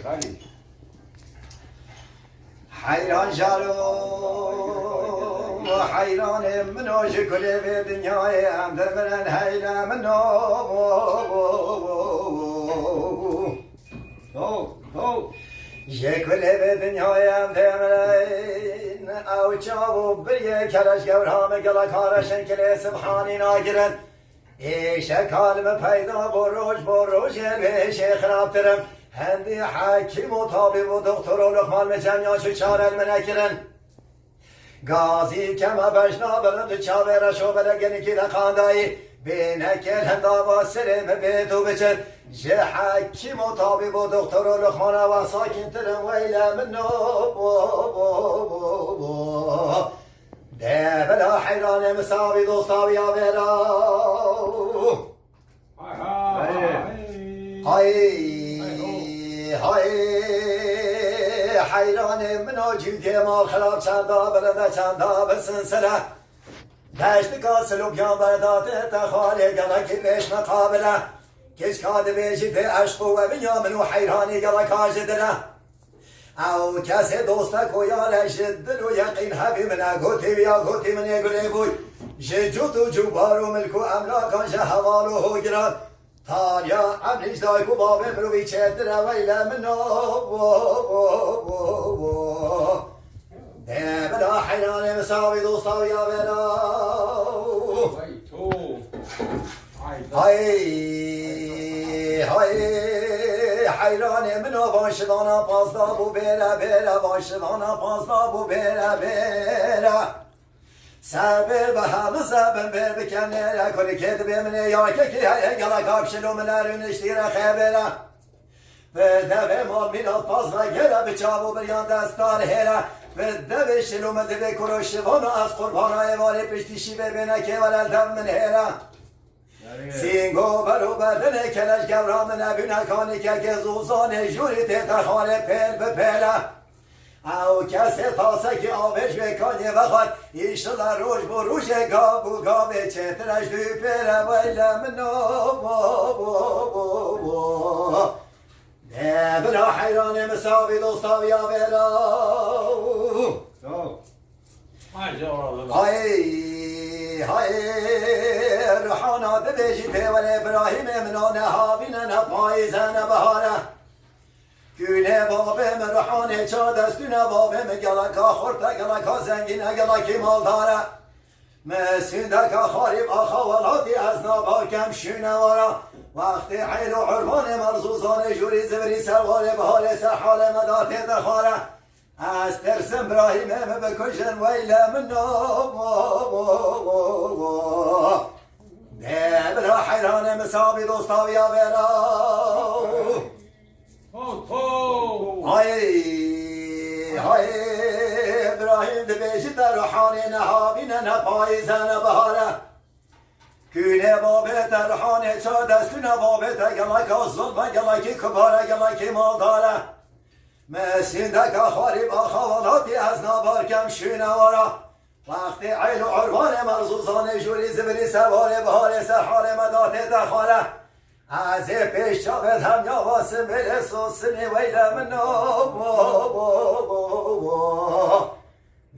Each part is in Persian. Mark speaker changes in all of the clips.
Speaker 1: خالی
Speaker 2: حیران جارو حیران منو جکل به دنیای هم درمرن حیران منو جکل به دنیای هم درمرن او چاو بریه کلش گورهام گلا کارشن کلی سبحانی ناگرن شکال پیدا بروج به خراب ترم هندی حکیم و طبیب و دکتر و لقمان مجمع شو چاره المنکرن گازی کم بجنا برند چاوه شو بلگنی که دخاندایی بینکل هندا با سرم بیتو بچن جه حکیم و طبیب و دکتر و لقمان و ساکن ترم ویل منو ده بلا حیران مساوی دوستاوی آویرا های حیران منو جوده ما خراب چندا برده چندا بسنسله دشت کاسلو بیان برداده تخاله گلا که بیش مقابله کش کاده بیشی به عشق و بیا منو حیرانی گلا کاج دله او کسی دوسته کویالش دل و یقین حبی منه گوتی بیا گوتی منه گلی بوی جوت و جوبار و ملک و املاکان شه حوال و هوگران تاریا عملیش دایکو بابه مروی چهتره ویله منو ده بلا حیران مساوی دوستاوی آوینا های حیران منو باشدانا پاسدا بو بره باشدانا پاسدا بو بره سر به همه زبن بر بکنه یا کلی کد بمنه یا که گلا کابشلو منرون اشتیره خبره به دو مال میلاد پاس و گره به چاو بریان دستار هره به دو شلو مده به کروشوان و از قربانای واری پشتیشی ببینه که ولل دم من هره سینگو برو بدن کلش گورام نبینه کانی که زوزان جوری تیتر خاله پیل به پیله او کسی تاسه که آبش بکنی بخواد ایشلا روش بروش گاب و گاب چترش دوی پیره ویله منو نه بلا حیران مساوی دوستاوی آویرا های روحانا ببیجی پیول ابراهیم منانه هاوینه نپایزه نبهاره گونه بابه مرحانه چا دستونه بابه مگلکا خورتا گلکا زنگینه گلکی مالداره مسیندکا خاریب آخا ولاتی از ناباکم شونه وارا وقتی حیل و حرمان مرزوزان جوری زبری سرواره بحال سرحال مداته دخاره از ترسم ابراهیمه بکشن ویله منو نه برا حیران مساوی دوستاوی آویرا های ابراهیم دبیشی در روحانی نهابینه نپایزه نبهاره کونه بابه در روحانی چا دستونه بابه تا گلکا ظلمه گلکی کباره گلکی مالداره مسیندکا خاریب آخوالاتی از نابارکم شونه وارا وقتی عیل و عربان مرزوزان جوری زبری سواره بهار سرحال مداته دخاره از پیش چابت هم یا واسم برسو سنی ویله منو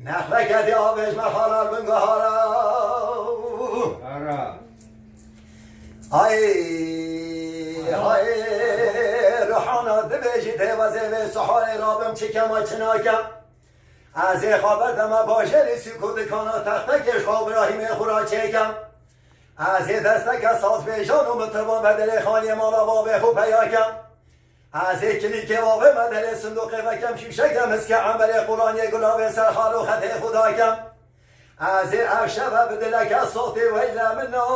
Speaker 2: نخله کدی آبش مخالال بنگهارا های روحانا دبیجی دیوازه به سحال رابم چکم چناکم از خابر دم باشری سکوت کانا تختکش خواب راهیم خورا چکم از دستک ساز بیشان و مطربان بدل خانی مالا بابه خوب پیاکم از کلیک بابه مدل صندوق وکم شیشکم از که عمل قرآن گلاب سرخال و خط خداکم از افشه و بدلک صوت ویل منو